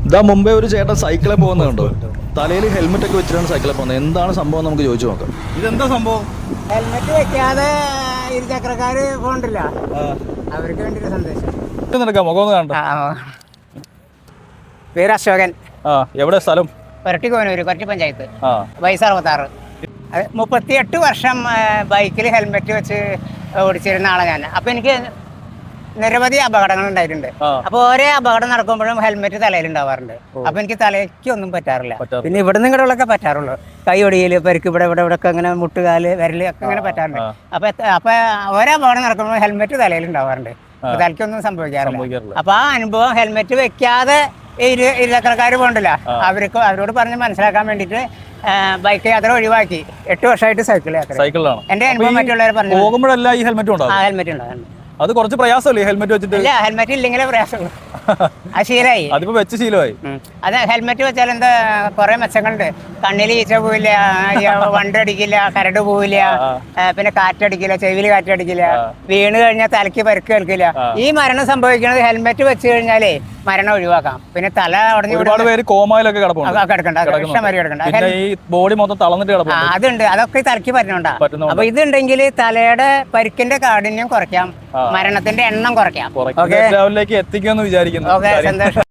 ഇതാ മുമ്പേ ഒരു ചേട്ടൻ സൈക്കിളിൽ പോകുന്നുണ്ടോ, തലയിൽ ഹെൽമെറ്റ് ഒക്കെ വെച്ചിട്ടാണ് സൈക്കിളിൽ പോകുന്നത്. എന്താണ് സംഭവം നമുക്ക് ചോദിച്ചു നോക്കാം. ഇതെന്താ സംഭവം? ഹെൽമെറ്റ് വെക്കാതെ ഇരുചക്രക്കാര് പോകണ്ടില്ല, അവർക്ക് വേണ്ടി ഒരു സന്ദേശം. നടക്കാം, മുഖം ഒന്ന് കാണണ്ട. പേര് അശോകൻ. എവിടെ സ്ഥലം? കൊരട്ടിക്കോനൂര്, കൊരട്ടി പഞ്ചായത്ത്, വയസ്സ് 66. 38 വർഷം ബൈക്കിൽ ഹെൽമെറ്റ് വെച്ച് ഓടിച്ചിരുന്ന ആളാണ് ഞാൻ. അപ്പൊ എനിക്ക് നിരവധി അപകടങ്ങൾ ഉണ്ടായിട്ടുണ്ട്. അപ്പൊ ഓരോ അപകടം നടക്കുമ്പോഴും ഹെൽമെറ്റ് തലയിൽ ഉണ്ടാവാറുണ്ട്. അപ്പൊ എനിക്ക് തലയ്ക്ക് ഒന്നും പറ്റാറില്ല. പിന്നെ ഇവിടെ നിന്ന് ഇങ്ങോട്ടുള്ളൊക്കെ പറ്റാറുള്ളൂ. കൈ ഒടിയില്, പരിക്ക്, ഇവിടെ ഒക്കെ അങ്ങനെ മുട്ടുകാല്, വിരല് ഒക്കെ അങ്ങനെ പറ്റാറുണ്ട്. അപ്പൊ ഓരോ അപകടം നടക്കുമ്പോൾ ഹെൽമെറ്റ് തലയിൽ ഉണ്ടാവാറുണ്ട്. തലയ്ക്കൊന്നും സംഭവിക്കാറില്ല. അപ്പൊ ആ അനുഭവം ഹെൽമെറ്റ് വെക്കാതെ ഇരുചക്രക്കാർ പോകണ്ടില്ല, അവരോട് പറഞ്ഞ് മനസ്സിലാക്കാൻ വേണ്ടിയിട്ട് ബൈക്ക് യാത്ര ഒഴിവാക്കി 8 വർഷമായിട്ട് സൈക്കിളാണ് എന്റെ അനുഭവം. മറ്റുള്ളവർ പറഞ്ഞു പോകുമ്പോഴല്ല ഈ ഹെൽമെറ്റ് ഉണ്ടാവും. ഹെൽമെറ്റ് ഉണ്ടാകും. അത് കുറച്ച് പ്രയാസമല്ലേ ഹെൽമെറ്റ് വെച്ചിട്ട്? ഇല്ല, ഹെൽമെറ്റ് ഇല്ലെങ്കിലേ പ്രയാസമുള്ളൂ. ആ ശീലമായി, അതിപ്പോ വെച്ച് ശീലമായി. അത് ഹെൽമെറ്റ് വെച്ചാൽ എന്താ കുറെ മെച്ചങ്ങളുണ്ട്. കണ്ണിൽ ഈച്ച പോവില്ല, വണ്ടി അടിക്കില്ല, കരട് പോവില്ല, പിന്നെ കാറ്റടിക്കില്ല, ചെവിയിൽ കാറ്റടിക്കില്ല, വീണ് കഴിഞ്ഞാൽ തലയ്ക്ക് പരിക്ക് കേൾക്കില്ല. ഈ മരണം സംഭവിക്കുന്നത് ഹെൽമെറ്റ് വെച്ച് കഴിഞ്ഞാലേ മരണം ഒഴിവാക്കാം. പിന്നെ തല ഒരുപാട് പേര് കോമയിലൊക്കെ കിടക്കണ്ട, ഈ ബോഡി മൊത്തം തളർന്നിട്ട് കിടക്കും. അതുണ്ട്, അതൊക്കെ തലയ്ക്ക് പറ്റുന്നുണ്ടാ. അപ്പൊ ഇതുണ്ടെങ്കിൽ തലയുടെ പരിക്കിന്റെ കാഠിന്യം കുറയ്ക്കാം, മരണത്തിന്റെ എണ്ണം കുറയ്ക്കാം. എത്തിക്കുമെന്ന് വിചാരിക്കുന്നു. ഓക്കെ, സന്തോഷം.